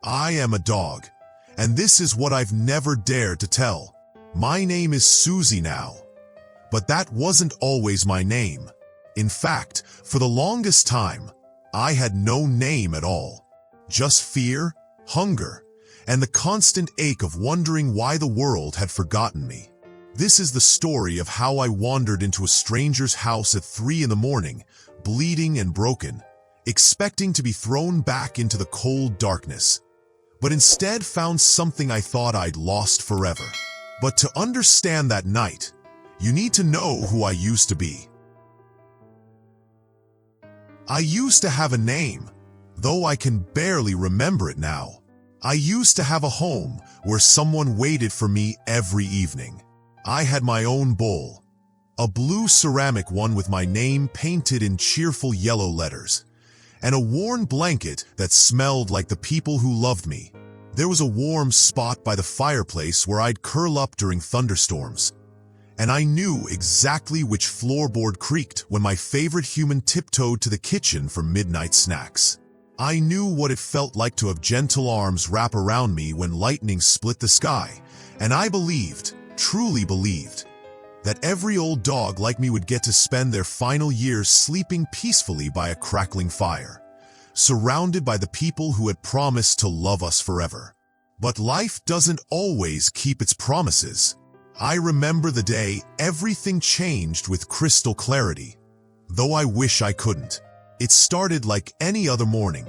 I am a dog, and this is what I've never dared to tell. My name is Susie now, but that wasn't always my name. In fact, for the longest time, I had no name at all. Just fear, hunger, and the constant ache of wondering why the world had forgotten me. This is the story of how I wandered into a stranger's house at 3 in the morning, bleeding and broken, expecting to be thrown back into the cold darkness, but instead found something I thought I'd lost forever. But to understand that night, you need to know who I used to be. I used to have a name, though I can barely remember it now. I used to have a home where someone waited for me every evening. I had my own bowl, a blue ceramic one with my name painted in cheerful yellow letters, and a worn blanket that smelled like the people who loved me. There was a warm spot by the fireplace where I'd curl up during thunderstorms, and I knew exactly which floorboard creaked when my favorite human tiptoed to the kitchen for midnight snacks. I knew what it felt like to have gentle arms wrap around me when lightning split the sky, and I believed, truly believed, that every old dog like me would get to spend their final years sleeping peacefully by a crackling fire, surrounded by the people who had promised to love us forever. But life doesn't always keep its promises. I remember the day everything changed with crystal clarity, though I wish I couldn't. It started like any other morning.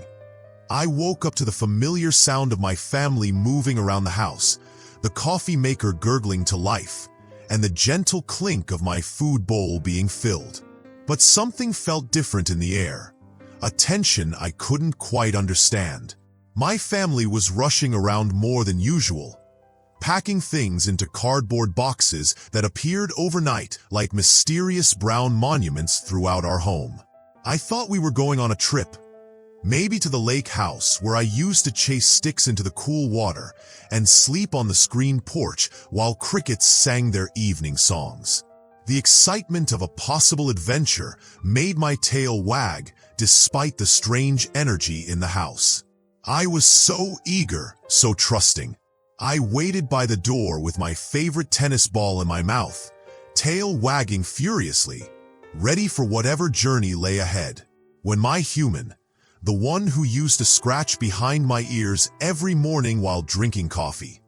I woke up to the familiar sound of my family moving around the house, the coffee maker gurgling to life, and the gentle clink of my food bowl being filled. But something felt different in the air, a tension I couldn't quite understand. My family was rushing around more than usual, packing things into cardboard boxes that appeared overnight like mysterious brown monuments throughout our home. I thought we were going on a trip, maybe to the lake house where I used to chase sticks into the cool water and sleep on the screen porch while crickets sang their evening songs. The excitement of a possible adventure made my tail wag despite the strange energy in the house. I was so eager, so trusting. I waited by the door with my favorite tennis ball in my mouth, tail wagging furiously, ready for whatever journey lay ahead. When my human, the one who used to scratch behind my ears every morning while drinking coffee,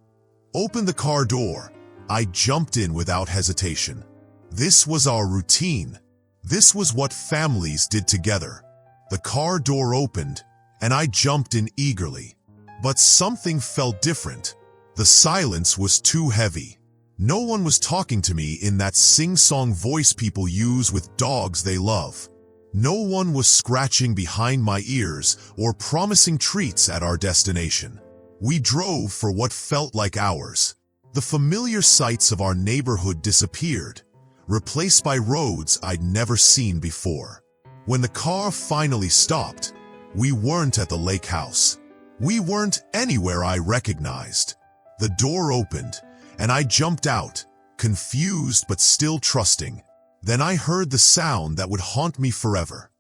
opened the car door, I jumped in without hesitation. This was our routine. This was what families did together. The car door opened, and I jumped in eagerly. But something felt different. The silence was too heavy. No one was talking to me in that sing-song voice people use with dogs they love. No one was scratching behind my ears or promising treats at our destination. We drove for what felt like hours. The familiar sights of our neighborhood disappeared, replaced by roads I'd never seen before. When the car finally stopped, we weren't at the lake house. We weren't anywhere I recognized. The door opened, and I jumped out, confused but still trusting. Then I heard the sound that would haunt me forever.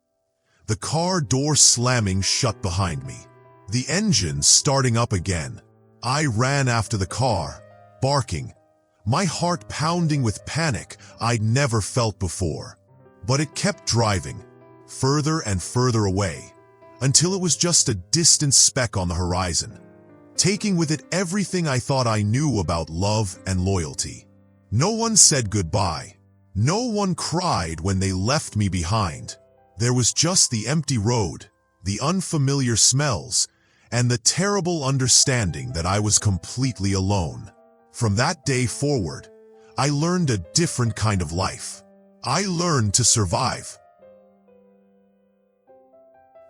The car door slamming shut behind me. The engine starting up again. I ran after the car, barking, my heart pounding with panic I'd never felt before. But it kept driving, further and further away, until it was just a distant speck on the horizon, taking with it everything I thought I knew about love and loyalty. No one said goodbye. No one cried when they left me behind. There was just the empty road, the unfamiliar smells, and the terrible understanding that I was completely alone. From that day forward, I learned a different kind of life. I learned to survive.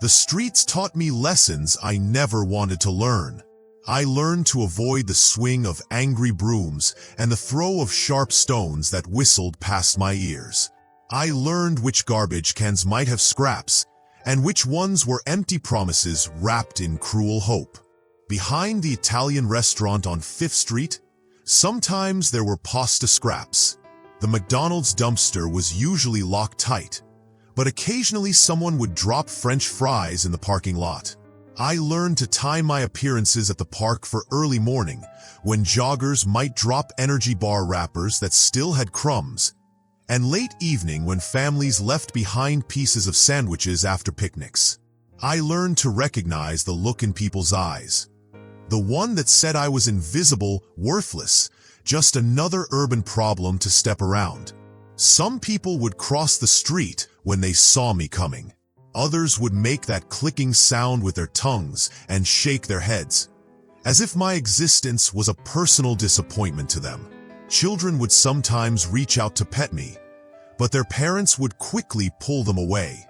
The streets taught me lessons I never wanted to learn. I learned to avoid the swing of angry brooms and the throw of sharp stones that whistled past my ears. I learned which garbage cans might have scraps and which ones were empty promises wrapped in cruel hope. Behind the Italian restaurant on 5th Street, sometimes there were pasta scraps. The McDonald's dumpster was usually locked tight, but occasionally someone would drop French fries in the parking lot. I learned to time my appearances at the park for early morning, when joggers might drop energy bar wrappers that still had crumbs, and late evening when families left behind pieces of sandwiches after picnics. I learned to recognize the look in people's eyes. The one that said I was invisible, worthless, just another urban problem to step around. Some people would cross the street when they saw me coming. Others would make that clicking sound with their tongues and shake their heads, as if my existence was a personal disappointment to them. Children would sometimes reach out to pet me, but their parents would quickly pull them away,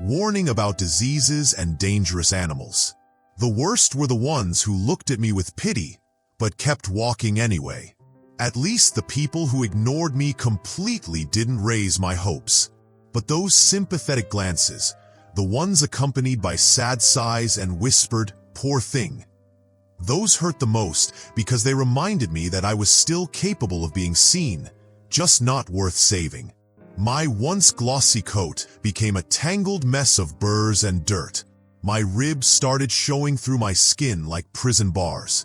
warning about diseases and dangerous animals. The worst were the ones who looked at me with pity, but kept walking anyway. At least the people who ignored me completely didn't raise my hopes. But those sympathetic glances, the ones accompanied by sad sighs and whispered, "Poor thing," those hurt the most because they reminded me that I was still capable of being seen, just not worth saving. My once glossy coat became a tangled mess of burrs and dirt. My ribs started showing through my skin like prison bars,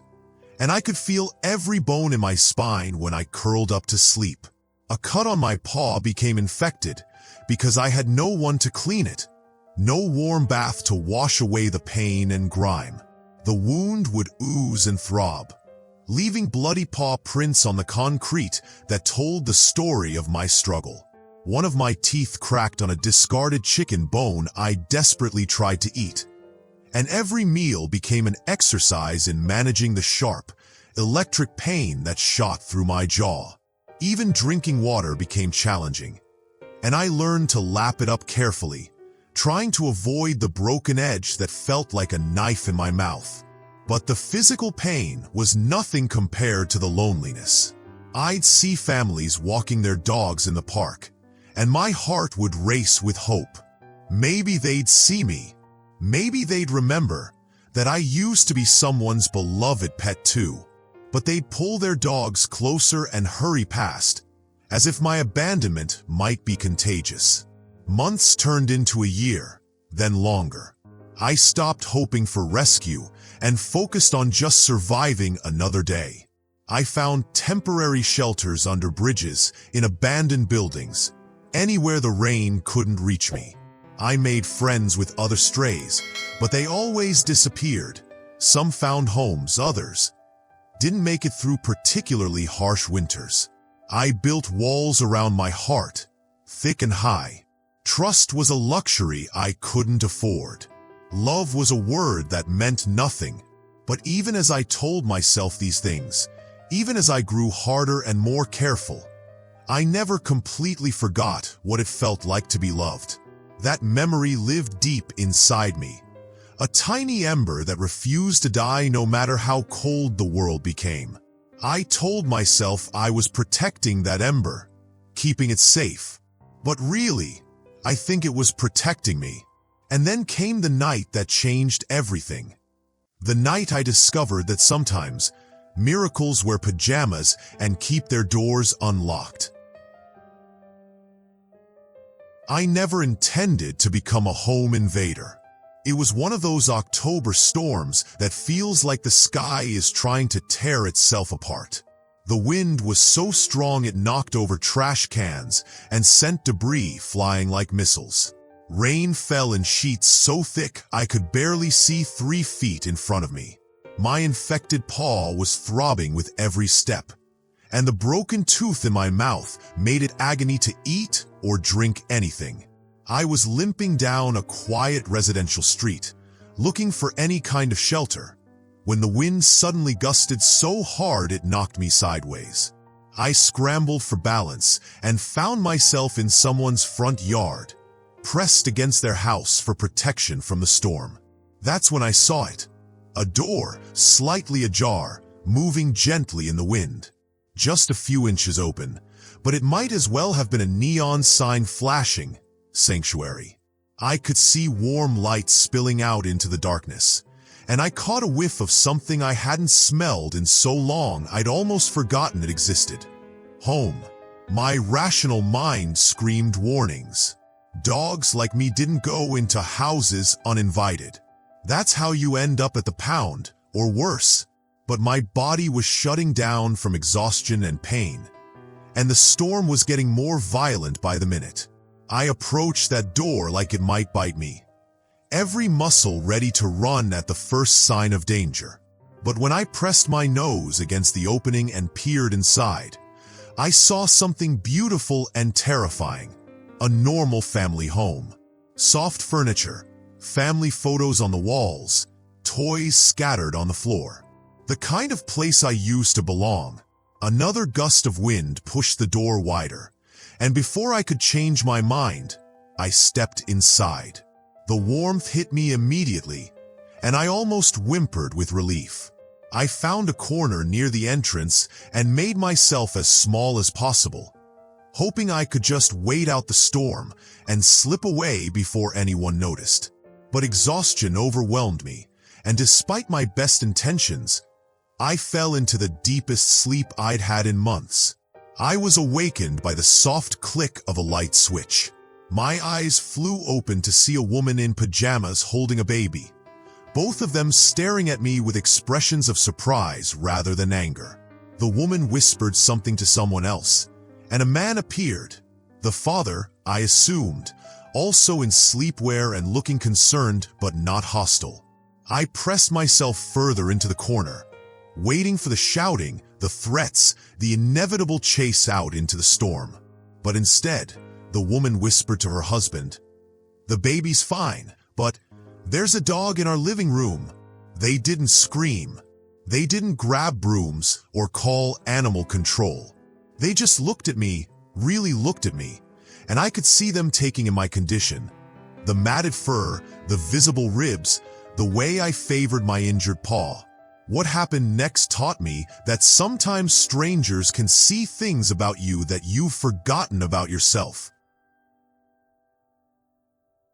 and I could feel every bone in my spine when I curled up to sleep. A cut on my paw became infected because I had no one to clean it, no warm bath to wash away the pain and grime. The wound would ooze and throb, leaving bloody paw prints on the concrete that told the story of my struggle. One of my teeth cracked on a discarded chicken bone I desperately tried to eat, and every meal became an exercise in managing the sharp, electric pain that shot through my jaw. Even drinking water became challenging, and I learned to lap it up carefully, trying to avoid the broken edge that felt like a knife in my mouth. But the physical pain was nothing compared to the loneliness. I'd see families walking their dogs in the park, and my heart would race with hope. Maybe they'd see me. Maybe they'd remember that I used to be someone's beloved pet too. But they'd pull their dogs closer and hurry past, as if my abandonment might be contagious. Months turned into a year, then longer. I stopped hoping for rescue and focused on just surviving another day. I found temporary shelters under bridges, in abandoned buildings, anywhere the rain couldn't reach me. I made friends with other strays, but they always disappeared. Some found homes, others didn't make it through particularly harsh winters. I built walls around my heart, thick and high. Trust was a luxury I couldn't afford. Love was a word that meant nothing. But even as I told myself these things, even as I grew harder and more careful, I never completely forgot what it felt like to be loved. That memory lived deep inside me, a tiny ember that refused to die no matter how cold the world became. I told myself I was protecting that ember, keeping it safe. But really, I think it was protecting me. And then came the night that changed everything. The night I discovered that sometimes miracles wear pajamas and keep their doors unlocked. I never intended to become a home invader. It was one of those October storms that feels like the sky is trying to tear itself apart. The wind was so strong it knocked over trash cans and sent debris flying like missiles. Rain fell in sheets so thick I could barely see 3 feet in front of me. My infected paw was throbbing with every step, and the broken tooth in my mouth made it agony to eat or drink anything. I was limping down a quiet residential street, looking for any kind of shelter, when the wind suddenly gusted so hard it knocked me sideways. I scrambled for balance and found myself in someone's front yard, pressed against their house for protection from the storm. That's when I saw it. A door, slightly ajar, moving gently in the wind. Just a few inches open, but it might as well have been a neon sign flashing, "Sanctuary." I could see warm light spilling out into the darkness, and I caught a whiff of something I hadn't smelled in so long I'd almost forgotten it existed. Home. My rational mind screamed warnings. Dogs like me didn't go into houses uninvited. That's how you end up at the pound, or worse. But my body was shutting down from exhaustion and pain, and the storm was getting more violent by the minute. I approached that door like it might bite me, every muscle ready to run at the first sign of danger. But when I pressed my nose against the opening and peered inside, I saw something beautiful and terrifying. A normal family home. Soft furniture, family photos on the walls, toys scattered on the floor. The kind of place I used to belong. Another gust of wind pushed the door wider, and before I could change my mind, I stepped inside. The warmth hit me immediately, and I almost whimpered with relief. I found a corner near the entrance and made myself as small as possible, hoping I could just wait out the storm and slip away before anyone noticed. But exhaustion overwhelmed me, and despite my best intentions, I fell into the deepest sleep I'd had in months. I was awakened by the soft click of a light switch. My eyes flew open to see a woman in pajamas holding a baby, both of them staring at me with expressions of surprise rather than anger. The woman whispered something to someone else, and a man appeared. The father, I assumed, also in sleepwear and looking concerned but not hostile. I pressed myself further into the corner, waiting for the shouting, the threats, the inevitable chase out into the storm. But instead, the woman whispered to her husband, "The baby's fine, but there's a dog in our living room." They didn't scream. They didn't grab brooms or call animal control. They just looked at me, really looked at me, and I could see them taking in my condition. The matted fur, the visible ribs, the way I favored my injured paw. What happened next taught me that sometimes strangers can see things about you that you've forgotten about yourself.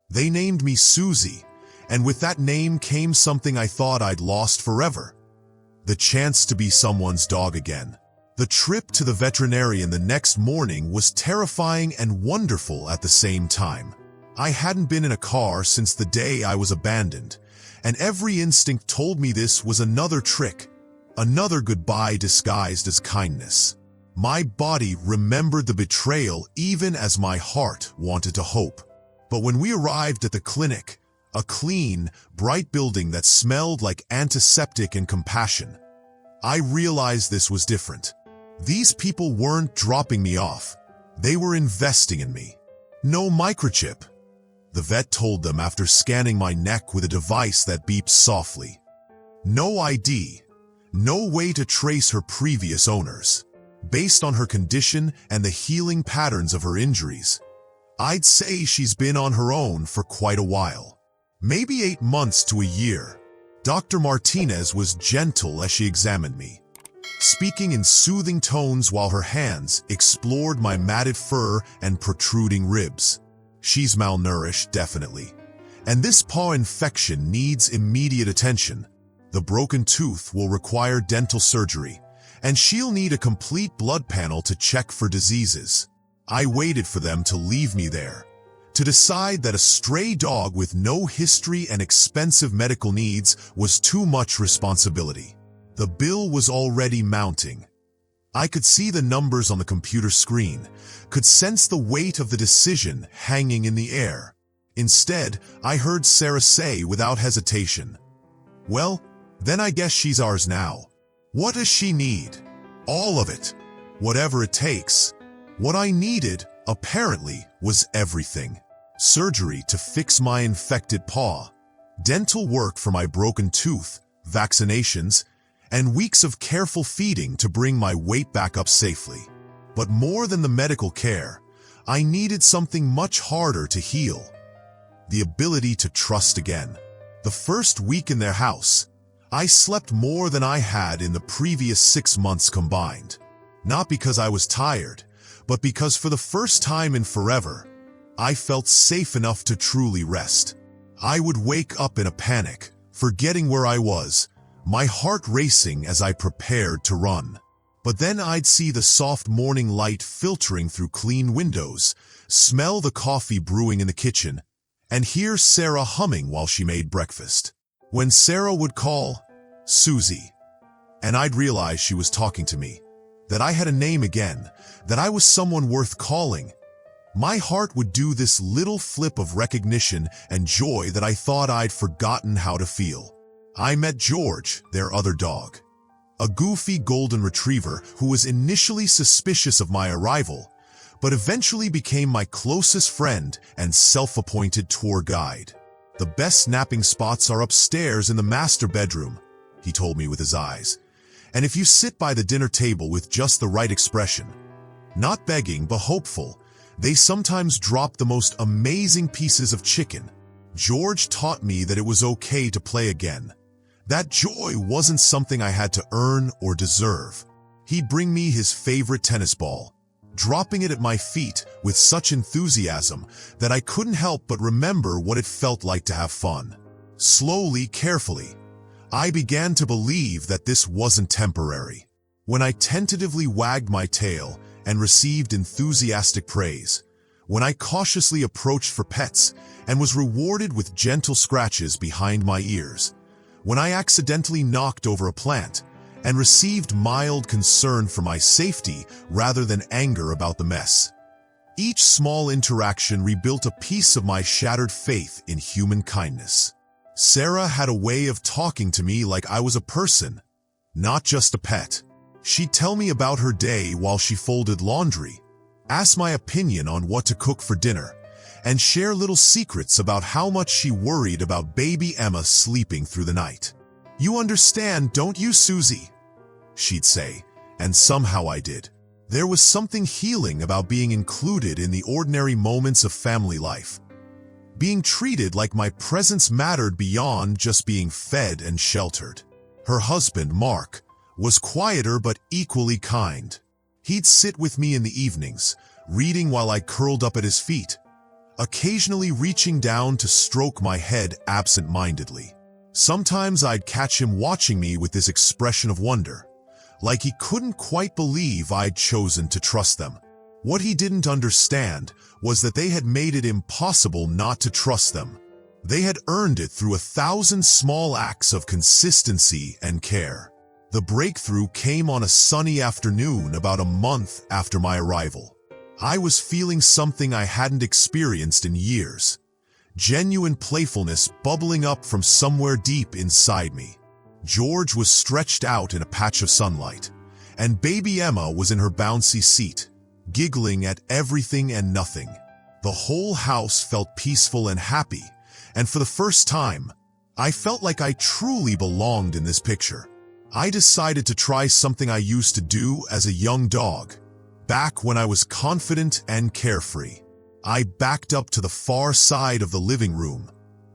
They named me Susie, and with that name came something I thought I'd lost forever. The chance to be someone's dog again. The trip to the veterinarian the next morning was terrifying and wonderful at the same time. I hadn't been in a car since the day I was abandoned, and every instinct told me this was another trick, another goodbye disguised as kindness. My body remembered the betrayal even as my heart wanted to hope. But when we arrived at the clinic, a clean, bright building that smelled like antiseptic and compassion, I realized this was different. These people weren't dropping me off. They were investing in me. No microchip, the vet told them after scanning my neck with a device that beeps softly. No ID, no way to trace her previous owners. Based on her condition and the healing patterns of her injuries, I'd say she's been on her own for quite a while. Maybe 8 months to a year. Dr. Martinez was gentle as she examined me, speaking in soothing tones while her hands explored my matted fur and protruding ribs. She's malnourished, definitely, and this paw infection needs immediate attention. The broken tooth will require dental surgery, and she'll need a complete blood panel to check for diseases. I waited for them to leave me there, to decide that a stray dog with no history and expensive medical needs was too much responsibility. The bill was already mounting. I could see the numbers on the computer screen, could sense the weight of the decision hanging in the air. Instead, I heard Sarah say without hesitation, "Well, then I guess she's ours now." What does she need? All of it. Whatever it takes. What I needed, apparently, was everything. Surgery to fix my infected paw, dental work for my broken tooth, vaccinations, and weeks of careful feeding to bring my weight back up safely. But more than the medical care, I needed something much harder to heal. The ability to trust again. The first week in their house, I slept more than I had in the previous 6 months combined. Not because I was tired, but because for the first time in forever, I felt safe enough to truly rest. I would wake up in a panic, forgetting where I was, my heart racing as I prepared to run. But then I'd see the soft morning light filtering through clean windows, smell the coffee brewing in the kitchen, and hear Sarah humming while she made breakfast. When Sarah would call, Susie, and I'd realize she was talking to me, that I had a name again, that I was someone worth calling, my heart would do this little flip of recognition and joy that I thought I'd forgotten how to feel. I met George, their other dog. A goofy golden retriever who was initially suspicious of my arrival, but eventually became my closest friend and self-appointed tour guide. The best napping spots are upstairs in the master bedroom, he told me with his eyes. And if you sit by the dinner table with just the right expression, not begging but hopeful, they sometimes drop the most amazing pieces of chicken. George taught me that it was okay to play again. That joy wasn't something I had to earn or deserve. He'd bring me his favorite tennis ball, dropping it at my feet with such enthusiasm that I couldn't help but remember what it felt like to have fun. Slowly, carefully, I began to believe that this wasn't temporary. When I tentatively wagged my tail and received enthusiastic praise, when I cautiously approached for pets and was rewarded with gentle scratches behind my ears, when I accidentally knocked over a plant and received mild concern for my safety rather than anger about the mess. Each small interaction rebuilt a piece of my shattered faith in human kindness. Sarah had a way of talking to me like I was a person, not just a pet. She'd tell me about her day while she folded laundry, ask my opinion on what to cook for dinner, and share little secrets about how much she worried about baby Emma sleeping through the night. "You understand, don't you, Susie?" she'd say, and somehow I did. There was something healing about being included in the ordinary moments of family life. Being treated like my presence mattered beyond just being fed and sheltered. Her husband, Mark, was quieter but equally kind. He'd sit with me in the evenings, reading while I curled up at his feet, occasionally reaching down to stroke my head absent-mindedly. Sometimes I'd catch him watching me with this expression of wonder, like he couldn't quite believe I'd chosen to trust them. What he didn't understand was that they had made it impossible not to trust them. They had earned it through 1,000 small acts of consistency and care. The breakthrough came on a sunny afternoon about a month after my arrival. I was feeling something I hadn't experienced in years. Genuine playfulness bubbling up from somewhere deep inside me. George was stretched out in a patch of sunlight, and baby Emma was in her bouncy seat, giggling at everything and nothing. The whole house felt peaceful and happy, and for the first time, I felt like I truly belonged in this picture. I decided to try something I used to do as a young dog, back when I was confident and carefree. I backed up to the far side of the living room,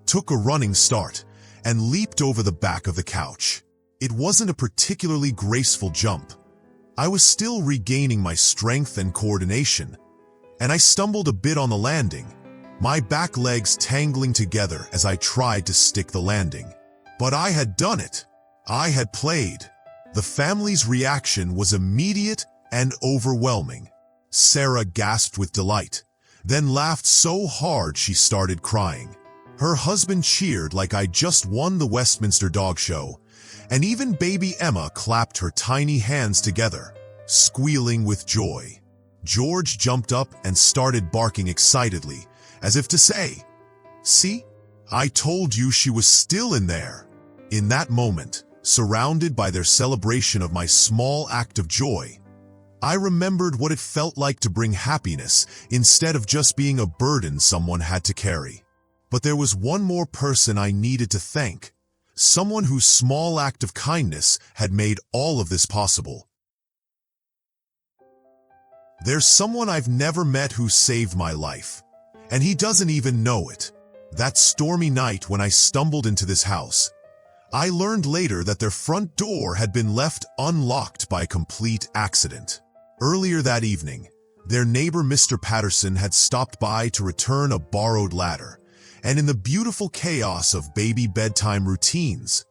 took a running start, and leaped over the back of the couch. It wasn't a particularly graceful jump. I was still regaining my strength and coordination, and I stumbled a bit on the landing, my back legs tangling together as I tried to stick the landing. But I had done it. I had played. The family's reaction was immediate and overwhelming. Sarah gasped with delight, then laughed so hard she started crying. Her husband cheered like I just won the Westminster Dog Show, and even baby Emma clapped her tiny hands together, squealing with joy. George jumped up and started barking excitedly, as if to say, "See? I told you she was still in there." In that moment, surrounded by their celebration of my small act of joy, I remembered what it felt like to bring happiness instead of just being a burden someone had to carry. But there was one more person I needed to thank, someone whose small act of kindness had made all of this possible. There's someone I've never met who saved my life, and he doesn't even know it. That stormy night when I stumbled into this house, I learned later that their front door had been left unlocked by complete accident. Earlier that evening, their neighbor Mr. Patterson had stopped by to return a borrowed ladder, and in the beautiful chaos of baby bedtime routines,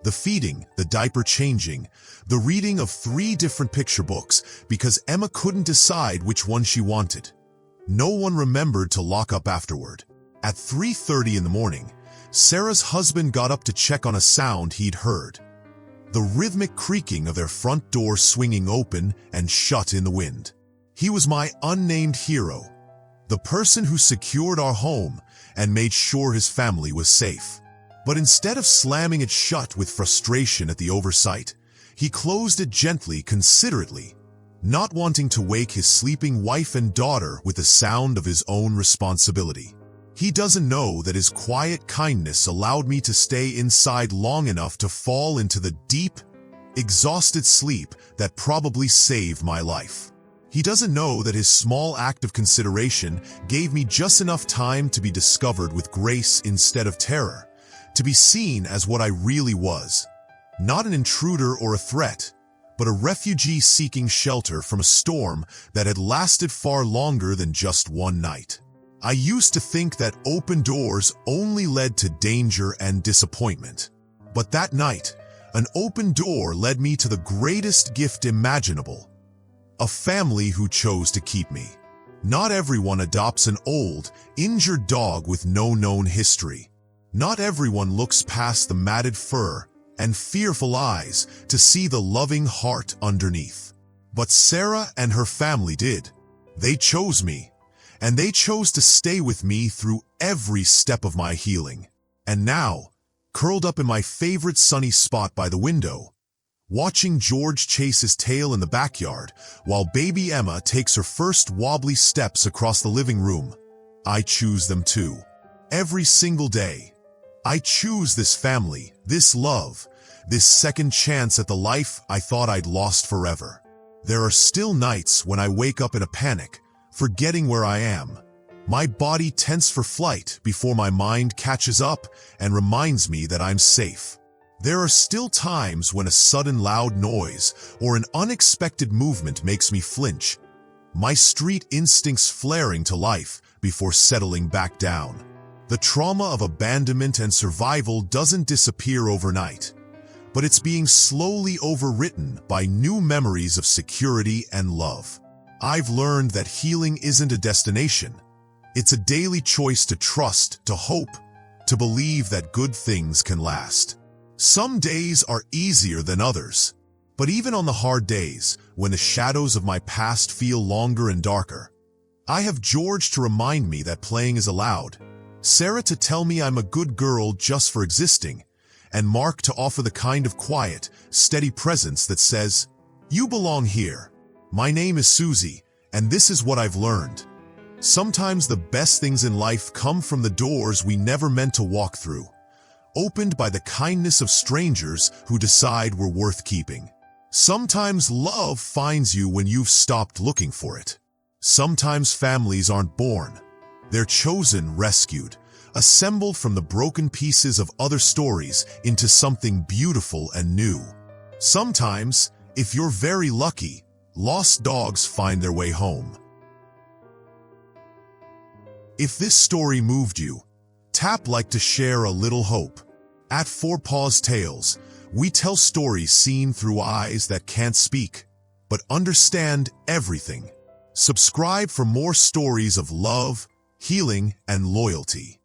the feeding, the diaper changing, the reading of 3 different picture books because Emma couldn't decide which one she wanted, no one remembered to lock up afterward. At 3:30 in the morning, Sarah's husband got up to check on a sound he'd heard. The rhythmic creaking of their front door swinging open and shut in the wind. He was my unnamed hero, the person who secured our home and made sure his family was safe. But instead of slamming it shut with frustration at the oversight, he closed it gently, considerately, not wanting to wake his sleeping wife and daughter with the sound of his own responsibility. He doesn't know that his quiet kindness allowed me to stay inside long enough to fall into the deep, exhausted sleep that probably saved my life. He doesn't know that his small act of consideration gave me just enough time to be discovered with grace instead of terror, to be seen as what I really was, not an intruder or a threat, but a refugee seeking shelter from a storm that had lasted far longer than just one night. I used to think that open doors only led to danger and disappointment. But that night, an open door led me to the greatest gift imaginable: a family who chose to keep me. Not everyone adopts an old, injured dog with no known history. Not everyone looks past the matted fur and fearful eyes to see the loving heart underneath. But Sarah and her family did. They chose me, and they chose to stay with me through every step of my healing. And now, curled up in my favorite sunny spot by the window, watching George chase his tail in the backyard while baby Emma takes her first wobbly steps across the living room, I choose them too. Every single day, I choose this family, this love, this second chance at the life I thought I'd lost forever. There are still nights when I wake up in a panic, forgetting where I am, my body tense for flight before my mind catches up and reminds me that I'm safe. There are still times when a sudden loud noise or an unexpected movement makes me flinch, my street instincts flaring to life before settling back down. The trauma of abandonment and survival doesn't disappear overnight, but it's being slowly overwritten by new memories of security and love. I've learned that healing isn't a destination. It's a daily choice to trust, to hope, to believe that good things can last. Some days are easier than others, but even on the hard days, when the shadows of my past feel longer and darker, I have George to remind me that playing is allowed, Sarah to tell me I'm a good girl just for existing, and Mark to offer the kind of quiet, steady presence that says, "You belong here. My name is Susie, and this is what I've learned." Sometimes the best things in life come from the doors we never meant to walk through, opened by the kindness of strangers who decide we're worth keeping. Sometimes love finds you when you've stopped looking for it. Sometimes families aren't born. They're chosen, rescued, assembled from the broken pieces of other stories into something beautiful and new. Sometimes, if you're very lucky, lost dogs find their way home. If this story moved you, tap like to share a little hope. At Paws Tales, we tell stories seen through eyes that can't speak, but understand everything. Subscribe for more stories of love, healing, and loyalty.